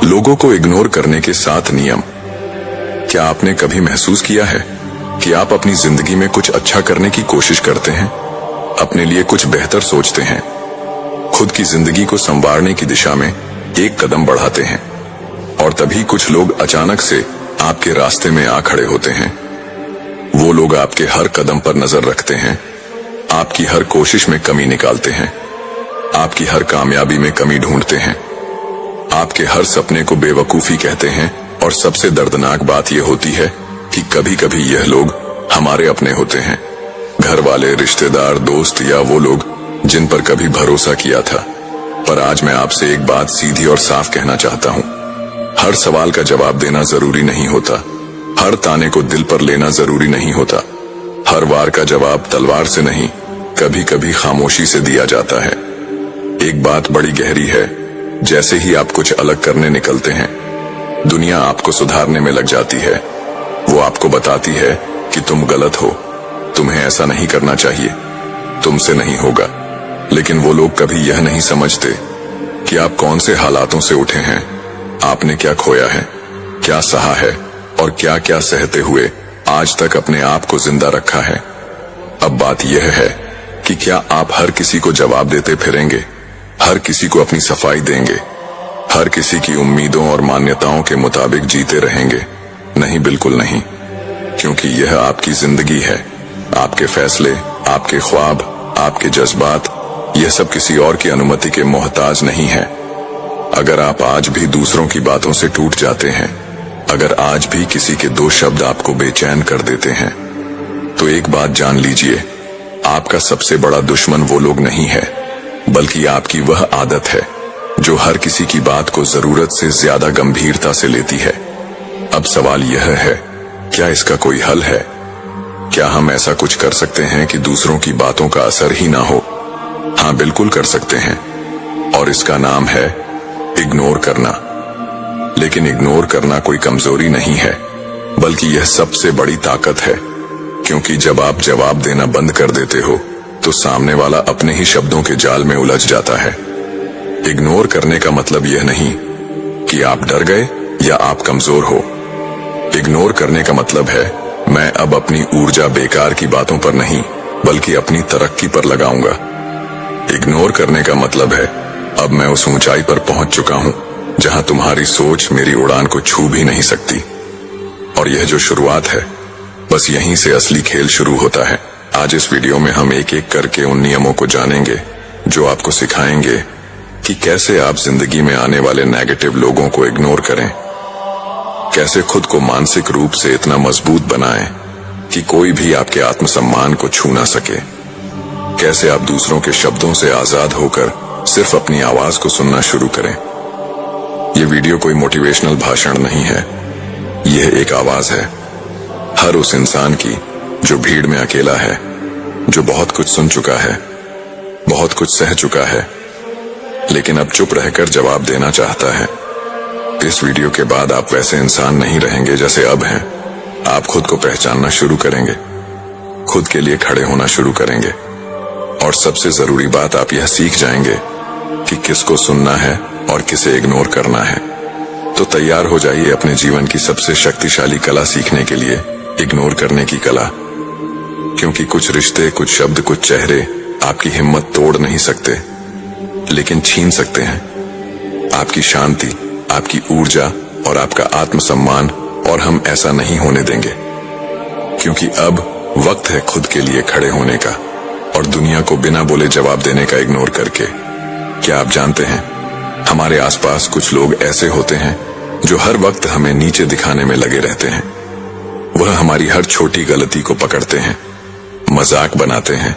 लोगों को इग्नोर करने के 7 नियम। क्या आपने कभी महसूस किया है कि आप अपनी जिंदगी में कुछ अच्छा करने की कोशिश करते हैं, अपने लिए कुछ बेहतर सोचते हैं, खुद की जिंदगी को संवारने की दिशा में एक कदम बढ़ाते हैं, और तभी कुछ लोग अचानक से आपके रास्ते में आ खड़े होते हैं। वो लोग आपके हर कदम पर नजर रखते हैं, आपकी हर कोशिश में कमी निकालते हैं, आपकी हर कामयाबी में कमी ढूंढते हैं, आपके हर सपने को बेवकूफी कहते हैं। और सबसे दर्दनाक बात यह होती है कि कभी कभी यह लोग हमारे अपने होते हैं, घर वाले, रिश्तेदार, दोस्त, या वो लोग जिन पर कभी भरोसा किया था। पर आज मैं आपसे एक बात सीधी और साफ कहना चाहता हूँ। हर सवाल का जवाब देना जरूरी नहीं होता, हर ताने को दिल पर लेना जरूरी नहीं होता, हर वार का जवाब तलवार से नहीं, कभी कभी खामोशी से दिया जाता है। एक बात बड़ी गहरी है, जैसे ही आप कुछ अलग करने निकलते हैं, दुनिया आपको सुधारने में लग जाती है। वो आपको बताती है कि तुम गलत हो, तुम्हें ऐसा नहीं करना चाहिए, तुमसे नहीं होगा। लेकिन वो लोग कभी यह नहीं समझते कि आप कौन से हालातों से उठे हैं, आपने क्या खोया है, क्या सहा है, और क्या क्या सहते हुए आज तक अपने आप को जिंदा रखा है। अब बात यह है कि क्या आप हर किसी को जवाब देते फिरेंगे, हर किसी को अपनी सफाई देंगे, हर किसी की उम्मीदों और मान्यताओं के मुताबिक जीते रहेंगे? नहीं, बिल्कुल नहीं, क्योंकि यह आपकी जिंदगी है। आपके फैसले, आपके ख्वाब, आपके जज्बात, यह सब किसी और की अनुमति के मोहताज नहीं है। अगर आप आज भी दूसरों की बातों से टूट जाते हैं, अगर आज भी किसी के 2 शब्द आपको बेचैन कर देते हैं, तो एक बात जान लीजिए, आपका सबसे बड़ा दुश्मन वो लोग नहीं है, बल्कि आपकी वह आदत है जो हर किसी की बात को जरूरत से ज्यादा गंभीरता से लेती है। अब सवाल यह है, क्या इसका कोई हल है? क्या हम ऐसा कुछ कर सकते हैं कि दूसरों की बातों का असर ही ना हो? हाँ, बिल्कुल कर सकते हैं, और इसका नाम है इग्नोर करना। लेकिन इग्नोर करना कोई कमजोरी नहीं है, बल्कि यह सबसे बड़ी ताकत है, क्योंकि जब आप जवाब देना बंद कर देते हो तो सामने वाला अपने ही शब्दों के जाल में उलझ जाता है। इग्नोर करने का मतलब यह नहीं कि आप डर गए या आप कमजोर हो। इग्नोर करने का मतलब है, मैं अब अपनी ऊर्जा बेकार की बातों पर नहीं, बल्कि अपनी तरक्की पर लगाऊंगा। इग्नोर करने का मतलब है, अब मैं उस ऊंचाई पर पहुंच चुका हूं जहां तुम्हारी सोच मेरी उड़ान को छू भी नहीं सकती। और यह जो शुरुआत है, बस यहीं से असली खेल शुरू होता है। आज इस वीडियो में हम एक एक करके उन नियमों को जानेंगे जो आपको सिखाएंगे कि कैसे आप जिंदगी में आने वाले नेगेटिव लोगों को इग्नोर करें, कैसे खुद को मानसिक रूप से इतना मजबूत बनाएं कि कोई भी आपके आत्मसम्मान को छू ना सके, कैसे आप दूसरों के शब्दों से आजाद होकर सिर्फ अपनी आवाज को सुनना शुरू करें। ये वीडियो कोई मोटिवेशनल भाषण नहीं है, यह एक आवाज है हर उस इंसान की जो भीड़ में अकेला है, जो बहुत कुछ सुन चुका है, बहुत कुछ सह चुका है, लेकिन अब चुप रहकर जवाब देना चाहता है। इस वीडियो के बाद आप वैसे इंसान नहीं रहेंगे जैसे अब हैं। आप खुद को पहचानना शुरू करेंगे, खुद के लिए खड़े होना शुरू करेंगे, और सबसे जरूरी बात, आप यह सीख जाएंगे कि किसको सुनना है और किसे इग्नोर करना है। तो तैयार हो जाइए अपने जीवन की सबसे शक्तिशाली कला सीखने के लिए, इग्नोर करने की कला। क्योंकि कुछ रिश्ते, कुछ शब्द, कुछ चेहरे आपकी हिम्मत तोड़ नहीं सकते, लेकिन छीन सकते हैं आपकी शांति, आपकी ऊर्जा और आपका आत्मसम्मान। और हम ऐसा नहीं होने देंगे, क्योंकि अब वक्त है खुद के लिए खड़े होने का, और दुनिया को बिना बोले जवाब देने का इग्नोर करके। क्या आप जानते हैं, हमारे आसपास कुछ लोग ऐसे होते हैं जो हर वक्त हमें नीचे दिखाने में लगे रहते हैं। वह हमारी हर छोटी गलती को पकड़ते हैं, मजाक बनाते हैं,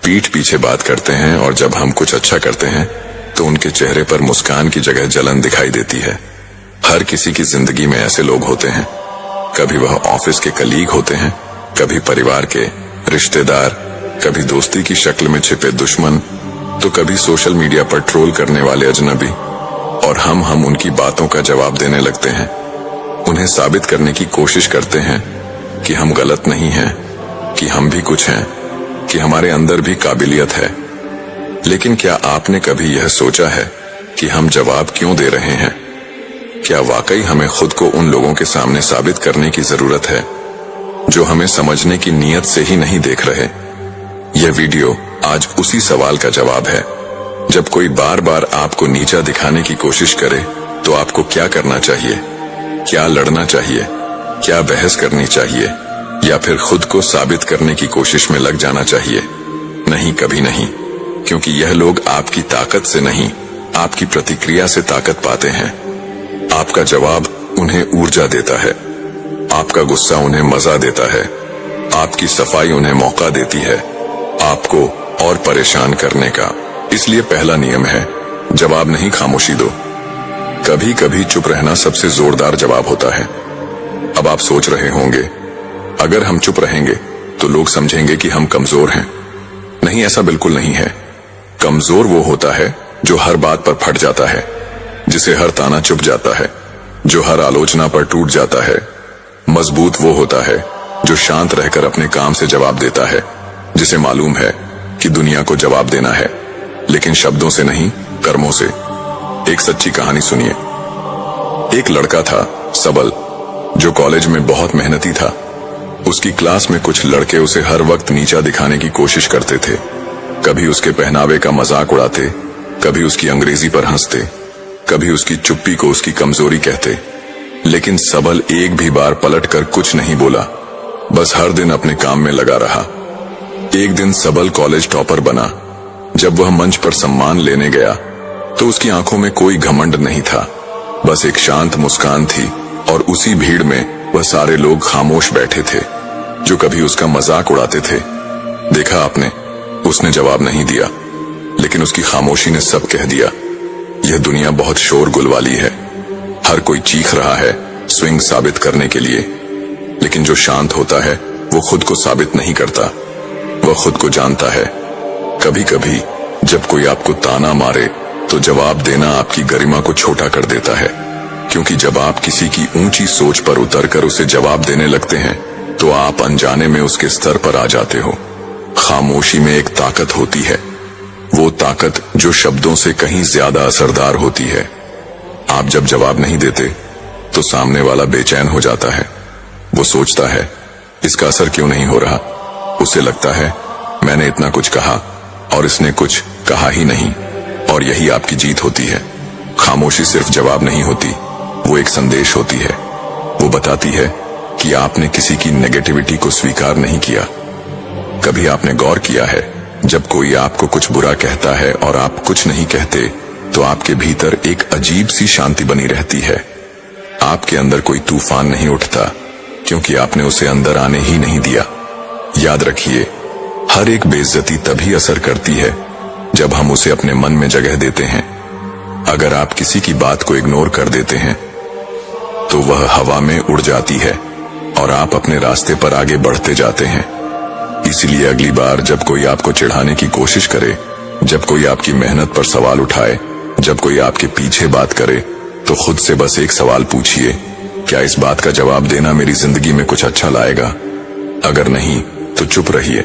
पीठ पीछे बात करते हैं, और जब हम कुछ अच्छा करते हैं तो उनके चेहरे पर मुस्कान की जगह जलन दिखाई देती है। हर किसी की जिंदगी में ऐसे लोग होते हैं, कभी वह ऑफिस के कलीग होते हैं, कभी परिवार के रिश्तेदार, कभी दोस्ती की शक्ल में छिपे दुश्मन, तो कभी सोशल मीडिया पर ट्रोल करने वाले अजनबी। और हम उनकी बातों का जवाब देने लगते हैं, उन्हें साबित करने की कोशिश करते हैं कि हम गलत नहीं हैं, कि हम भी कुछ हैं, कि हमारे अंदर भी काबिलियत है। लेकिन क्या आपने कभी यह सोचा है कि हम जवाब क्यों दे रहे हैं? क्या वाकई हमें खुद को उन लोगों के सामने साबित करने की जरूरत है जो हमें समझने की नीयत से ही नहीं देख रहे? यह वीडियो आज उसी सवाल का जवाब है। जब कोई बार बार आपको नीचा दिखाने की कोशिश करे तो आपको क्या करना चाहिए? क्या लड़ना चाहिए? क्या बहस करनी चाहिए? या फिर खुद को साबित करने की कोशिश में लग जाना चाहिए? नहीं, कभी नहीं, क्योंकि यह लोग आपकी ताकत से नहीं, आपकी प्रतिक्रिया से ताकत पाते हैं। आपका जवाब उन्हें ऊर्जा देता है, आपका गुस्सा उन्हें मजा देता है, आपकी सफाई उन्हें मौका देती है आपको और परेशान करने का। इसलिए पहला नियम है, जवाब नहीं, खामोशी दो। कभी कभी चुप रहना सबसे जोरदार जवाब होता है। अब आप सोच रहे होंगे, अगर हम चुप रहेंगे तो लोग समझेंगे कि हम कमजोर हैं। नहीं, ऐसा बिल्कुल नहीं है। कमजोर वो होता है जो हर बात पर फट जाता है, जिसे हर ताना चुभ जाता है, जो हर आलोचना पर टूट जाता है। मजबूत वो होता है जो शांत रहकर अपने काम से जवाब देता है, जिसे मालूम है कि दुनिया को जवाब देना है, लेकिन शब्दों से नहीं, कर्मों से। एक सच्ची कहानी सुनिए। एक लड़का था, सबल, जो कॉलेज में बहुत मेहनती था। उसकी क्लास में कुछ लड़के उसे हर वक्त नीचा दिखाने की कोशिश करते थे। कभी उसके पहनावे का मजाक उड़ाते, कभी उसकी अंग्रेजी पर हंसते, कभी उसकी चुप्पी को उसकी कमजोरी कहते। लेकिन सबल एक भी बार पलटकर कुछ नहीं बोला, बस हर दिन अपने काम में लगा रहा। एक दिन सबल कॉलेज टॉपर बना। जब वह मंच पर सम्मान लेने गया तो उसकी आंखों में कोई घमंड नहीं था, बस एक शांत मुस्कान थी। और उसी भीड़ में वह सारे लोग खामोश बैठे थे जो कभी उसका मजाक उड़ाते थे। देखा आपने, उसने जवाब नहीं दिया, लेकिन उसकी खामोशी ने सब कह दिया। यह दुनिया बहुत शोरगुल वाली है, हर कोई चीख रहा है स्विंग साबित करने के लिए, लेकिन जो शांत होता है वो खुद को साबित नहीं करता, वह खुद को जानता है। कभी कभी जब कोई आपको ताना मारे तो जवाब देना आपकी गरिमा को छोटा कर देता है, क्योंकि जब आप किसी की ऊंची सोच पर उतरकर उसे जवाब देने लगते हैं तो आप अनजाने में उसके स्तर पर आ जाते हो। खामोशी में एक ताकत होती है, वो ताकत जो शब्दों से कहीं ज्यादा असरदार होती है। आप जब जवाब नहीं देते तो सामने वाला बेचैन हो जाता है। वो सोचता है, इसका असर क्यों नहीं हो रहा? उसे लगता है, मैंने इतना कुछ कहा और इसने कुछ कहा ही नहीं। और यही आपकी जीत होती है। खामोशी सिर्फ जवाब नहीं होती, वो एक संदेश होती है। वो बताती है कि आपने किसी की नेगेटिविटी को स्वीकार नहीं किया। कभी आपने गौर किया है, जब कोई आपको कुछ बुरा कहता है और आप कुछ नहीं कहते तो आपके भीतर एक अजीब सी शांति बनी रहती है। आपके अंदर कोई तूफान नहीं उठता, क्योंकि आपने उसे अंदर आने ही नहीं दिया। याद रखिए, हर एक बेइज्जती तभी असर करती है जब हम उसे अपने मन में जगह देते हैं। अगर आप किसी की बात को इग्नोर कर देते हैं तो वह हवा में उड़ जाती है और आप अपने रास्ते पर आगे बढ़ते जाते हैं। इसलिए अगली बार जब कोई आपको चिढ़ाने की कोशिश करे, जब कोई आपकी मेहनत पर सवाल उठाए, जब कोई आपके पीछे बात करे, तो खुद से बस एक सवाल पूछिए, क्या इस बात का जवाब देना मेरी जिंदगी में कुछ अच्छा लाएगा? अगर नहीं तो चुप रहिए,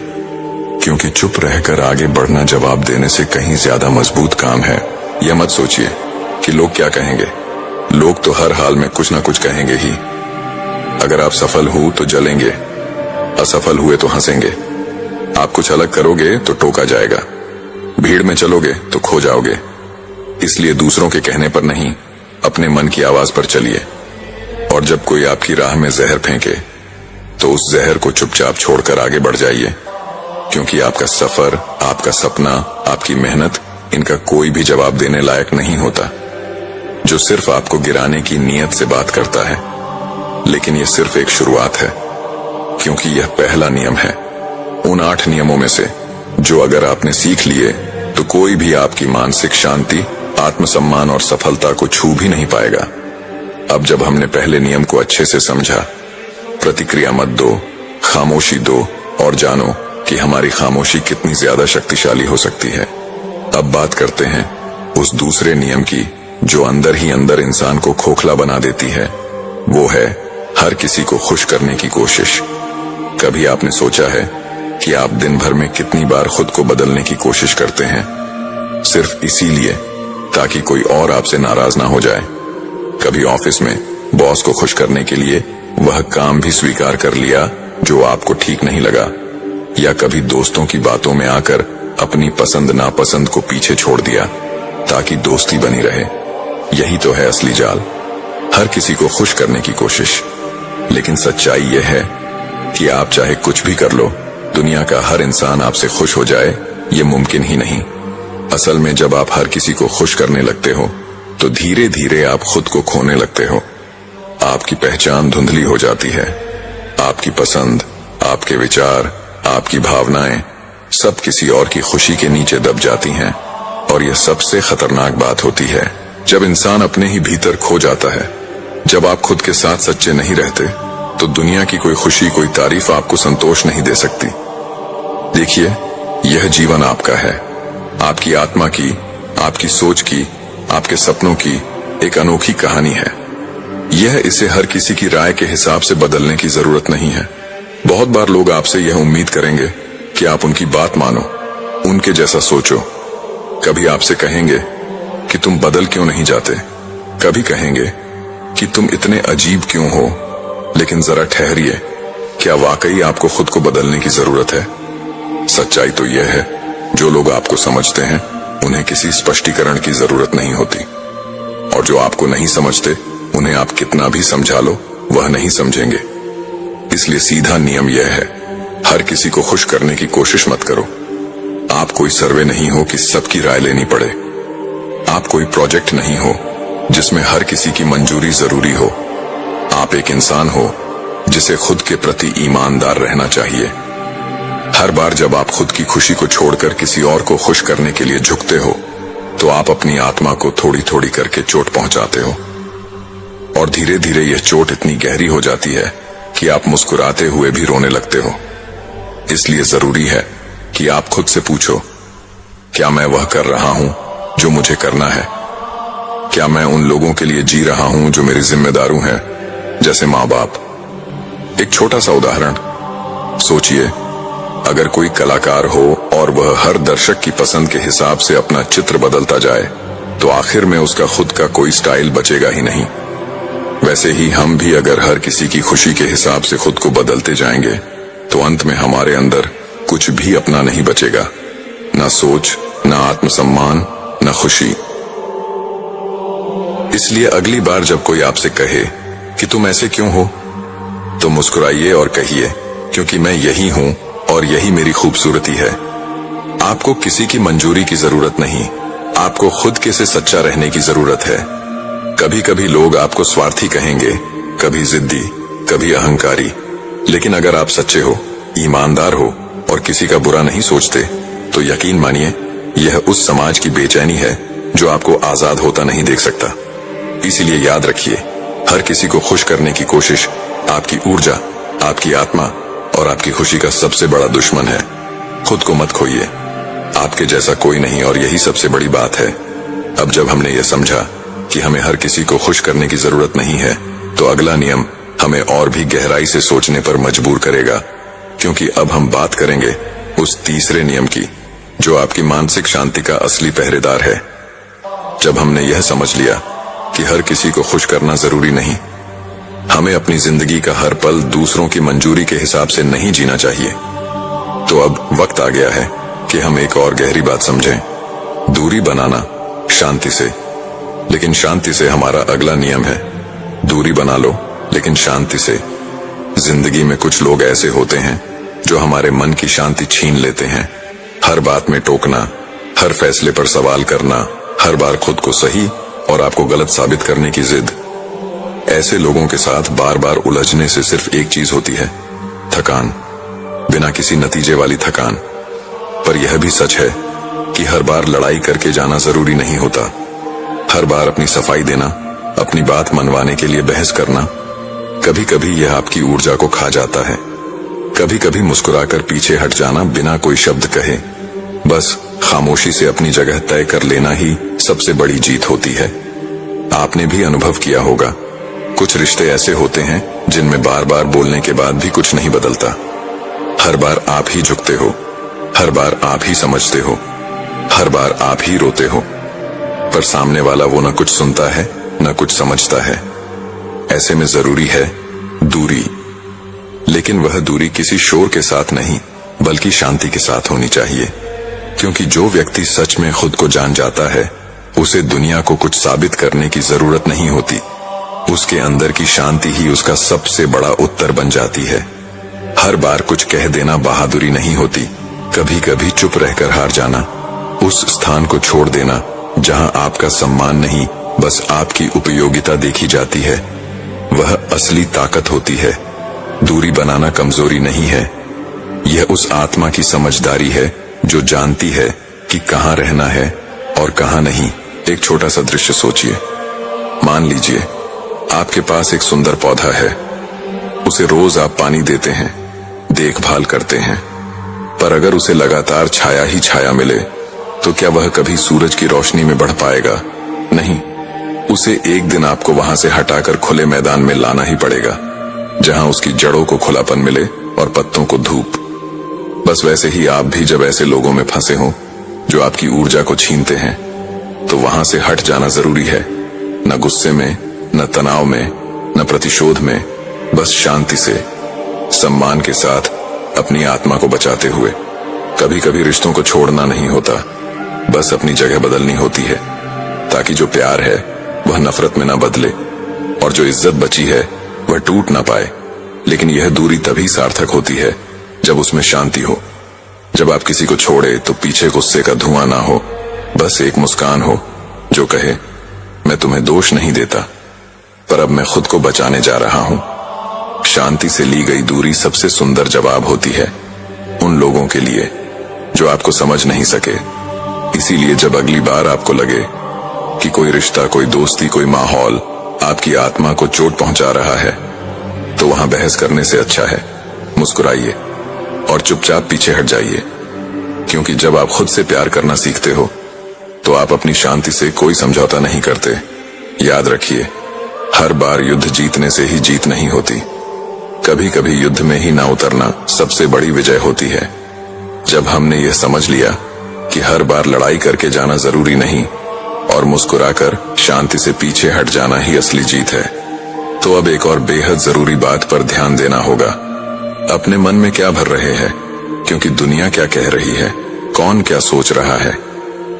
क्योंकि चुप रहकर आगे बढ़ना जवाब देने से कहीं ज्यादा मजबूत काम है। यह मत सोचिए कि लोग क्या कहेंगे, लोग तो हर हाल में कुछ ना कुछ कहेंगे ही। अगर आप सफल हो तो जलेंगे, असफल हुए तो हंसेंगे। आप कुछ अलग करोगे तो टोका जाएगा, भीड़ में चलोगे तो खो जाओगे। इसलिए दूसरों के कहने पर नहीं, अपने मन की आवाज पर चलिए। और जब कोई आपकी राह में जहर फेंके तो उस जहर को चुपचाप छोड़कर आगे बढ़ जाइए, क्योंकि आपका सफर, आपका सपना, आपकी मेहनत, इनका कोई भी जवाब देने लायक नहीं होता। जो सिर्फ आपको गिराने की नीयत से बात करता है। लेकिन यह सिर्फ एक शुरुआत है, क्योंकि यह पहला नियम है उन 8 नियमों में से जो अगर आपने सीख लिए तो कोई भी आपकी मानसिक शांति, आत्मसम्मान और सफलता को छू भी नहीं पाएगा। अब जब हमने पहले नियम को अच्छे से समझा, प्रतिक्रिया मत दो, खामोशी दो और जानो कि हमारी खामोशी कितनी ज्यादा शक्तिशाली हो सकती है। अब बात करते हैं उस दूसरे नियम की जो अंदर ही अंदर इंसान को खोखला बना देती है। वो है हर किसी को खुश करने की कोशिश। कभी आपने सोचा है कि आप दिन भर में कितनी बार खुद को बदलने की कोशिश करते हैं? सिर्फ इसीलिए ताकि कोई और आपसे नाराज ना हो जाए। कभी ऑफिस में बॉस को खुश करने के लिए वह काम भी स्वीकार कर लिया जो आपको ठीक नहीं लगा, या कभी दोस्तों की बातों में आकर अपनी पसंद नापसंद को पीछे छोड़ दिया ताकि दोस्ती बनी रहे। यही तो है असली जाल, हर किसी को खुश करने की कोशिश। लेकिन सच्चाई यह है कि आप चाहे कुछ भी कर लो, दुनिया का हर इंसान आपसे खुश हो जाए ये मुमकिन ही नहीं। असल में जब आप हर किसी को खुश करने लगते हो तो धीरे धीरे आप खुद को खोने लगते हो। आपकी पहचान धुंधली हो जाती है। आपकी पसंद, आपके विचार, आपकी भावनाएं सब किसी और की खुशी के नीचे दब जाती हैं। और यह सबसे खतरनाक बात होती है जब इंसान अपने ही भीतर खो जाता है। जब आप खुद के साथ सच्चे नहीं रहते तो दुनिया की कोई खुशी, कोई तारीफ आपको संतोष नहीं दे सकती। देखिए, यह जीवन आपका है, आपकी आत्मा की, आपकी सोच की, आपके सपनों की एक अनोखी कहानी है। यह इसे हर किसी की राय के हिसाब से बदलने की जरूरत नहीं है। बहुत बार लोग आपसे यह उम्मीद करेंगे कि आप उनकी बात मानो, उनके जैसा सोचो। कभी आपसे कहेंगे कि तुम बदल क्यों नहीं जाते, कभी कहेंगे कि तुम इतने अजीब क्यों हो। लेकिन जरा ठहरिए, क्या वाकई आपको खुद को बदलने की जरूरत है? सच्चाई तो यह है, जो लोग आपको समझते हैं उन्हें किसी स्पष्टीकरण की जरूरत नहीं होती, और जो आपको नहीं समझते उन्हें आप कितना भी समझा लो वह नहीं समझेंगे। इसलिए सीधा नियम यह है, हर किसी को खुश करने की कोशिश मत करो। आप कोई सर्वे नहीं हो कि सबकी राय लेनी पड़े। आप कोई प्रोजेक्ट नहीं हो जिसमें हर किसी की मंजूरी जरूरी हो। आप एक इंसान हो जिसे खुद के प्रति ईमानदार रहना चाहिए। हर बार जब आप खुद की खुशी को छोड़कर किसी और को खुश करने के लिए झुकते हो तो आप अपनी आत्मा को थोड़ी थोड़ी करके चोट पहुंचाते हो, और धीरे धीरे यह चोट इतनी गहरी हो जाती है कि आप मुस्कुराते हुए भी रोने लगते हो। इसलिए जरूरी है कि आप खुद से पूछो, क्या मैं वह कर रहा हूं जो मुझे करना है? क्या मैं उन लोगों के लिए जी रहा हूं जो मेरी जिम्मेदारी हैं, जैसे माँ बाप? एक छोटा सा उदाहरण सोचिए, अगर कोई कलाकार हो और वह हर दर्शक की पसंद के हिसाब से अपना चित्र बदलता जाए तो आखिर में उसका खुद का कोई स्टाइल बचेगा ही नहीं। वैसे ही हम भी अगर हर किसी की खुशी के हिसाब से खुद को बदलते जाएंगे तो अंत में हमारे अंदर कुछ भी अपना नहीं बचेगा, ना सोच, ना आत्मसम्मान, ना खुशी। इसलिए अगली बार जब कोई आपसे कहे कि तुम ऐसे क्यों हो, तो मुस्कुराइए और कहिए, क्योंकि मैं यही हूं और यही मेरी खूबसूरती है। आपको किसी की मंजूरी की जरूरत नहीं, आपको खुद के से सच्चा रहने की जरूरत है। कभी कभी लोग आपको स्वार्थी कहेंगे, कभी जिद्दी, कभी अहंकारी, लेकिन अगर आप सच्चे हो, ईमानदार हो और किसी का बुरा नहीं सोचते तो यकीन मानिए यह उस समाज की बेचैनी है जो आपको आजाद होता नहीं देख सकता। इसीलिए याद रखिए, हर किसी को खुश करने की कोशिश आपकी ऊर्जा, आपकी आत्मा और आपकी खुशी का सबसे बड़ा दुश्मन है। खुद को मत खोइए, आपके जैसा कोई नहीं, और यही सबसे बड़ी बात है। अब जब हमने ये समझा कि हमें हर किसी को खुश करने की जरूरत नहीं है, तो अगला नियम हमें और भी गहराई से सोचने पर मजबूर करेगा, क्योंकि अब हम बात करेंगे उस तीसरे नियम की जो आपकी मानसिक शांति का असली पहरेदार है। जब हमने यह समझ लिया कि हर किसी को खुश करना जरूरी नहीं, हमें अपनी जिंदगी का हर पल दूसरों की मंजूरी के हिसाब से नहीं जीना चाहिए, तो अब वक्त आ गया है कि हम एक और गहरी बात समझें। दूरी बनाना शांति से, लेकिन शांति से हमारा अगला नियम है, दूरी बना लो लेकिन शांति से। जिंदगी में कुछ लोग ऐसे होते हैं जो हमारे मन की शांति छीन लेते हैं। हर बात में टोकना, हर फैसले पर सवाल करना, हर बार खुद को सही और आपको गलत साबित करने की जिद। ऐसे लोगों के साथ बार बार उलझने से सिर्फ एक चीज होती है, थकान, बिना किसी नतीजे वाली थकान। पर यह भी सच है कि हर बार लड़ाई करके जाना जरूरी नहीं होता। हर बार अपनी सफाई देना, अपनी बात मनवाने के लिए बहस करना, कभी कभी यह आपकी ऊर्जा को खा जाता है। कभी कभी मुस्कुराकर पीछे हट जाना बिना कोई शब्द कहे, बस खामोशी से अपनी जगह तय कर लेना ही सबसे बड़ी जीत होती है। आपने भी अनुभव किया होगा, कुछ रिश्ते ऐसे होते हैं जिनमें बार बार बोलने के बाद भी कुछ नहीं बदलता। हर बार आप ही झुकते हो, हर बार आप ही समझते हो, हर बार आप ही रोते हो, पर सामने वाला वो न कुछ सुनता है न कुछ समझता है। ऐसे में जरूरी है दूरी, लेकिन वह दूरी किसी शोर के साथ नहीं बल्कि शांति के साथ होनी चाहिए। क्योंकि जो व्यक्ति सच में खुद को जान जाता है, उसे दुनिया को कुछ साबित करने की जरूरत नहीं होती। उसके अंदर की शांति ही उसका सबसे बड़ा उत्तर बन जाती है। हर बार कुछ कह देना बहादुरी नहीं होती, कभी कभी चुप रहकर हार जाना, उस स्थान को छोड़ देना जहां आपका सम्मान नहीं बस आपकी उपयोगिता देखी जाती है, वह असली ताकत होती है। दूरी बनाना कमजोरी नहीं है, यह उस आत्मा की समझदारी है जो जानती है कि कहां रहना है और कहां नहीं। एक छोटा सा दृश्य सोचिए। मान लीजिए आपके पास एक सुंदर पौधा है, उसे रोज आप पानी देते हैं, देखभाल करते हैं, पर अगर उसे लगातार छाया ही छाया मिले तो क्या वह कभी सूरज की रोशनी में बढ़ पाएगा? नहीं, उसे एक दिन आपको वहां से हटाकर खुले मैदान में लाना ही पड़ेगा, जहां उसकी जड़ों को खुलापन मिले और पत्तों को धूप। बस वैसे ही आप भी जब ऐसे लोगों में फंसे हो जो आपकी ऊर्जा को छीनते हैं, तो वहां से हट जाना जरूरी है। न गुस्से में, न तनाव में, न प्रतिशोध में, बस शांति से, सम्मान के साथ, अपनी आत्मा को बचाते हुए। कभी कभी रिश्तों को छोड़ना नहीं होता, बस अपनी जगह बदलनी होती है, ताकि जो प्यार है वह नफरत में ना बदले और जो इज्जत बची है वह टूट ना पाए। लेकिन यह दूरी तभी सार्थक होती है जब उसमें शांति हो। जब आप किसी को छोड़े तो पीछे गुस्से का धुआं ना हो, बस एक मुस्कान हो जो कहे, मैं तुम्हें दोष नहीं देता, पर अब मैं खुद को बचाने जा रहा हूं। शांति से ली गई दूरी सबसे सुंदर जवाब होती है उन लोगों के लिए जो आपको समझ नहीं सके। इसीलिए जब अगली बार आपको लगे कि कोई रिश्ता, कोई दोस्ती, कोई माहौल आपकी आत्मा को चोट पहुंचा रहा है, तो वहां बहस करने से अच्छा है मुस्कुराइए और चुपचाप पीछे हट जाइए। क्योंकि जब आप खुद से प्यार करना सीखते हो तो आप अपनी शांति से कोई समझौता नहीं करते। याद रखिए, हर बार युद्ध जीतने से ही जीत नहीं होती, कभी कभी युद्ध में ही ना उतरना सबसे बड़ी विजय होती है। जब हमने यह समझ लिया कि हर बार लड़ाई करके जाना जरूरी नहीं और मुस्कुराकर शांति से पीछे हट जाना ही असली जीत है, तो अब एक और बेहद जरूरी बात पर ध्यान देना होगा। अपने मन में क्या भर रहे हैं, क्योंकि दुनिया क्या कह रही है, कौन क्या सोच रहा है।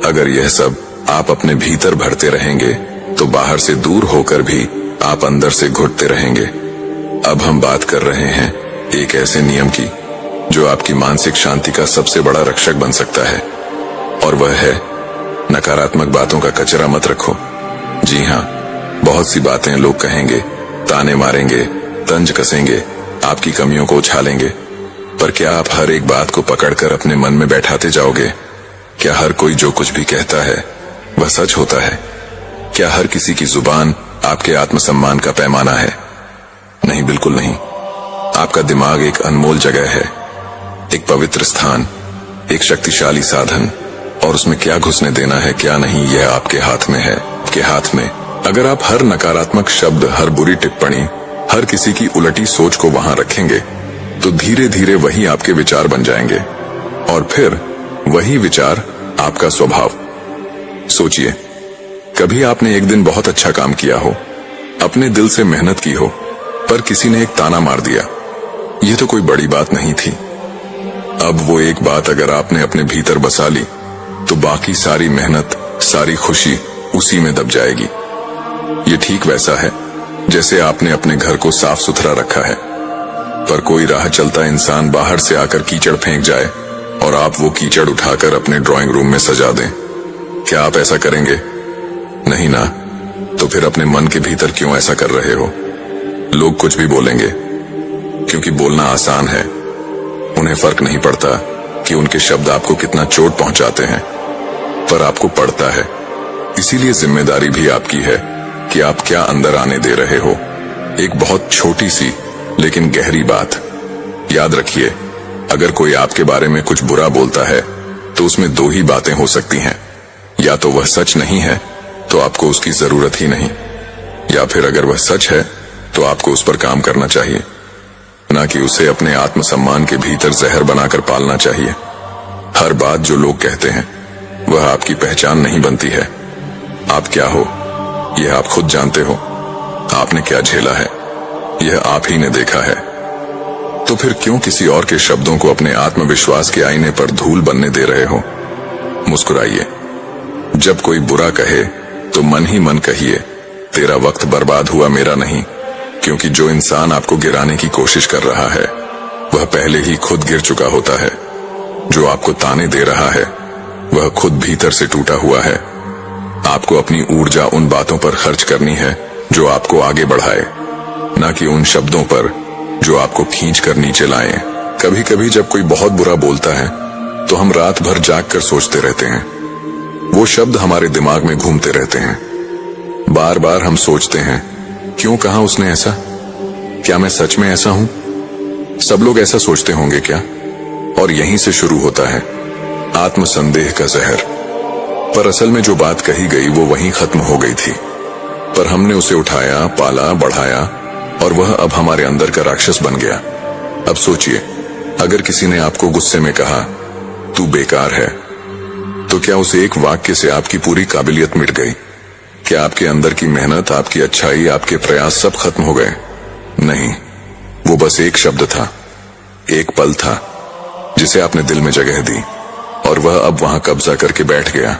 अगर यह सब आप अपने भीतर भरते रहेंगे तो बाहर से दूर होकर भी आप अंदर से घुटते रहेंगे। अब हम बात कर रहे हैं एक ऐसे नियम की जो आपकी मानसिक शांति का सबसे बड़ा रक्षक बन सकता है, और वह है नकारात्मक बातों का कचरा मत रखो। जी हाँ, बहुत सी बातें लोग कहेंगे, ताने मारेंगे, तंज कसेंगे, आपकी कमियों को उछालेंगे, पर क्या आप हर एक बात को पकड़कर अपने मन में बैठाते जाओगे? क्या हर कोई जो कुछ भी कहता है वह सच होता है? क्या हर किसी की जुबान आपके आत्मसम्मान का पैमाना है? नहीं, बिल्कुल नहीं। आपका दिमाग एक अनमोल जगह है, एक पवित्र स्थान, एक शक्तिशाली साधन, और उसमें क्या घुसने देना है क्या नहीं, यह आपके हाथ में है, आपके हाथ में। अगर आप हर नकारात्मक शब्द, हर बुरी टिप्पणी, हर किसी की उलटी सोच को वहां रखेंगे तो धीरे धीरे वही आपके विचार बन जाएंगे और फिर वही विचार आपका स्वभाव। सोचिए, कभी आपने एक दिन बहुत अच्छा काम किया हो, अपने दिल से मेहनत की हो, पर किसी ने एक ताना मार दिया। यह तो कोई बड़ी बात नहीं थी। अब वो एक बात अगर आपने अपने भीतर बसा ली तो बाकी सारी मेहनत, सारी खुशी उसी में दब जाएगी। ये ठीक वैसा है जैसे आपने अपने घर को साफ सुथरा रखा है, पर कोई राह चलता इंसान बाहर से आकर कीचड़ फेंक जाए और आप वो कीचड़ उठाकर अपने ड्राइंग रूम में सजा दें। क्या आप ऐसा करेंगे? नहीं ना। तो फिर अपने मन के भीतर क्यों ऐसा कर रहे हो? लोग कुछ भी बोलेंगे, क्योंकि बोलना आसान है। उन्हें फर्क नहीं पड़ता कि उनके शब्द आपको कितना चोट पहुंचाते हैं, पर आपको पड़ता है। इसीलिए जिम्मेदारी भी आपकी है कि आप क्या अंदर आने दे रहे हो। एक बहुत छोटी सी लेकिन गहरी बात याद रखिए, अगर कोई आपके बारे में कुछ बुरा बोलता है तो उसमें दो ही बातें हो सकती हैं, या तो वह सच नहीं है तो आपको उसकी जरूरत ही नहीं, या फिर अगर वह सच है तो आपको उस पर काम करना चाहिए, ना कि उसे अपने आत्मसम्मान के भीतर जहर बनाकर पालना चाहिए। हर बात जो लोग कहते हैं वह आपकी पहचान नहीं बनती है। आप क्या हो यह आप खुद जानते हो। आपने क्या झेला है यह आप ही ने देखा है। तो फिर क्यों किसी और के शब्दों को अपने आत्मविश्वास के आईने पर धूल बनने दे रहे हो। मुस्कुराइए। जब कोई बुरा कहे तो मन ही मन कहिए, तेरा वक्त बर्बाद हुआ, मेरा नहीं। क्योंकि जो इंसान आपको गिराने की कोशिश कर रहा है वह पहले ही खुद गिर चुका होता है। जो आपको ताने दे रहा है वह खुद भीतर से टूटा हुआ है। आपको अपनी ऊर्जा उन बातों पर खर्च करनी है जो आपको आगे बढ़ाए, न कि उन शब्दों पर जो आपको खींच कर नीचे लाए। कभी कभी जब कोई बहुत बुरा बोलता है तो हम रात भर जाग कर सोचते रहते हैं। वो शब्द हमारे दिमाग में घूमते रहते हैं। बार बार हम सोचते हैं, क्यों कहा उसने ऐसा? क्या मैं सच में ऐसा हूं? सब लोग ऐसा सोचते होंगे क्या? और यहीं से शुरू होता है आत्मसंदेह का जहर। पर असल में जो बात कही गई वो वहीं खत्म हो गई थी, पर हमने उसे उठाया, पाला, बढ़ाया और वह अब हमारे अंदर का राक्षस बन गया। अब सोचिए, अगर किसी ने आपको गुस्से में कहा तू बेकार है, तो क्या उस एक वाक्य से आपकी पूरी काबिलियत मिट गई? क्या आपके अंदर की मेहनत, आपकी अच्छाई, आपके प्रयास सब खत्म हो गए? नहीं, वो बस एक शब्द था, एक पल था जिसे आपने दिल में जगह दी और वह अब वहां कब्जा करके बैठ गया।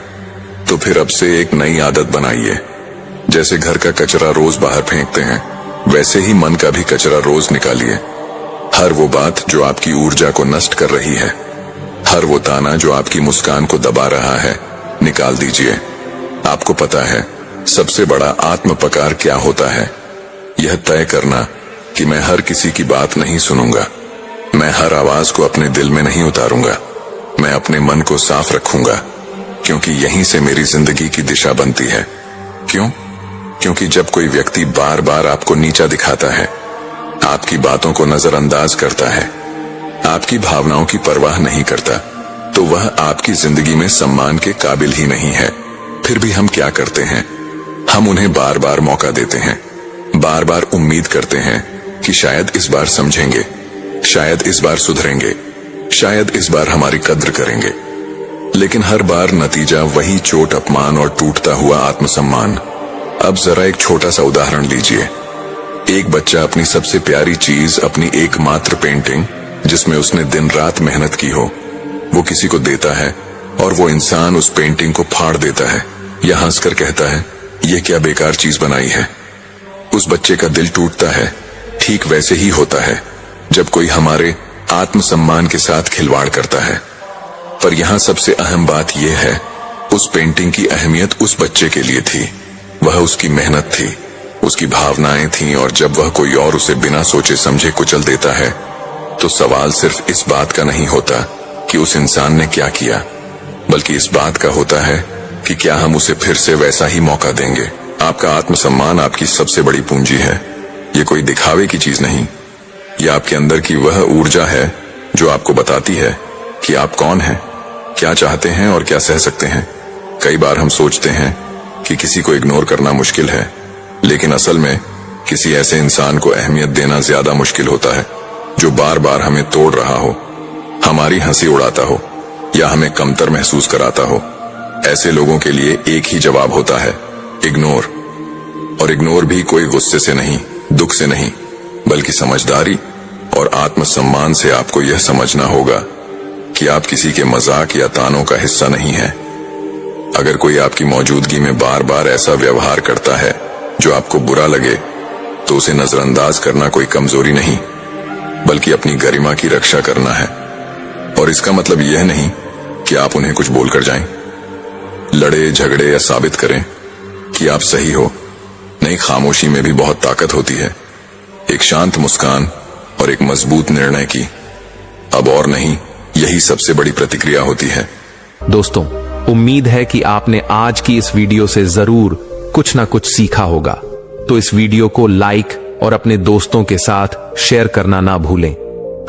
तो फिर अब से एक नई आदत बनाइए। जैसे घर का कचरा रोज बाहर फेंकते हैं, वैसे ही मन का भी कचरा रोज निकालिए। हर वो बात जो आपकी ऊर्जा को नष्ट कर रही है, हर वो ताना जो आपकी मुस्कान को दबा रहा है, निकाल दीजिए। आपको पता है सबसे बड़ा आत्मपकार क्या होता है? यह तय करना कि मैं हर किसी की बात नहीं सुनूंगा, मैं हर आवाज को अपने दिल में नहीं उतारूंगा, मैं अपने मन को साफ रखूंगा, क्योंकि यहीं से मेरी जिंदगी की दिशा बनती है। क्यों? क्योंकि जब कोई व्यक्ति बार बार आपको नीचा दिखाता है, आपकी बातों को नजरअंदाज करता है, आपकी भावनाओं की परवाह नहीं करता, तो वह आपकी जिंदगी में सम्मान के काबिल ही नहीं है। फिर भी हम क्या करते हैं? हम उन्हें बार बार मौका देते हैं, बार बार उम्मीद करते हैं कि शायद इस बार समझेंगे, शायद इस बार सुधरेंगे, शायद इस बार हमारी कद्र करेंगे। लेकिन हर बार नतीजा वही चोट, अपमान और टूटता हुआ आत्मसम्मान। अब जरा एक छोटा सा उदाहरण लीजिए। एक बच्चा अपनी सबसे प्यारी चीज, अपनी एकमात्र पेंटिंग जिसमें उसने दिन रात मेहनत की हो, वो किसी को देता है और वो इंसान उस पेंटिंग को फाड़ देता है या हंसकर कहता है, ये क्या बेकार चीज बनाई है। उस बच्चे का दिल टूटता है। ठीक वैसे ही होता है जब कोई हमारे आत्मसम्मान के साथ खिलवाड़ करता है। पर यहां सबसे अहम बात यह है, उस पेंटिंग की अहमियत उस बच्चे के लिए थी। वह उसकी मेहनत थी, उसकी भावनाएं थीं, और जब वह कोई और उसे बिना सोचे समझे कुचल देता है, तो सवाल सिर्फ इस बात का नहीं होता कि उस इंसान ने क्या किया, बल्कि इस बात का होता है कि क्या हम उसे फिर से वैसा ही मौका देंगे। आपका आत्मसम्मान आपकी सबसे बड़ी पूंजी है। ये कोई दिखावे की चीज नहीं, यह आपके अंदर की वह ऊर्जा है जो आपको बताती है कि आप कौन हैं, क्या चाहते हैं और क्या सह सकते हैं। कई बार हम सोचते हैं कि किसी को इग्नोर करना मुश्किल है, लेकिन असल में किसी ऐसे इंसान को अहमियत देना ज्यादा मुश्किल होता है जो बार बार हमें तोड़ रहा हो, हमारी हंसी उड़ाता हो या हमें कमतर महसूस कराता हो। ऐसे लोगों के लिए एक ही जवाब होता है, इग्नोर। और इग्नोर भी कोई गुस्से से नहीं, दुख से नहीं, बल्कि समझदारी और आत्मसम्मान से। आपको यह समझना होगा कि आप किसी के मजाक या तानों का हिस्सा नहीं है। अगर कोई आपकी मौजूदगी में बार बार ऐसा व्यवहार करता है जो आपको बुरा लगे, तो उसे नजरअंदाज करना कोई कमजोरी नहीं, बल्कि अपनी गरिमा की रक्षा करना है। और इसका मतलब यह नहीं कि आप उन्हें कुछ बोलकर जाएं, लड़े झगड़े या साबित करें कि आप सही हो। नहीं, खामोशी में भी बहुत ताकत होती है। एक शांत मुस्कान और एक मजबूत निर्णय की, अब और नहीं, यही सबसे बड़ी प्रतिक्रिया होती है। दोस्तों, उम्मीद है कि आपने आज की इस वीडियो से जरूर कुछ ना कुछ सीखा होगा। तो इस वीडियो को लाइक और अपने दोस्तों के साथ शेयर करना ना भूलें।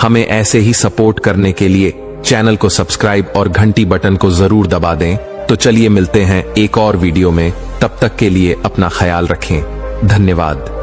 हमें ऐसे ही सपोर्ट करने के लिए चैनल को सब्सक्राइब और घंटी बटन को जरूर दबा दें। तो चलिए मिलते हैं एक और वीडियो में, तब तक के लिए अपना ख्याल रखें। धन्यवाद।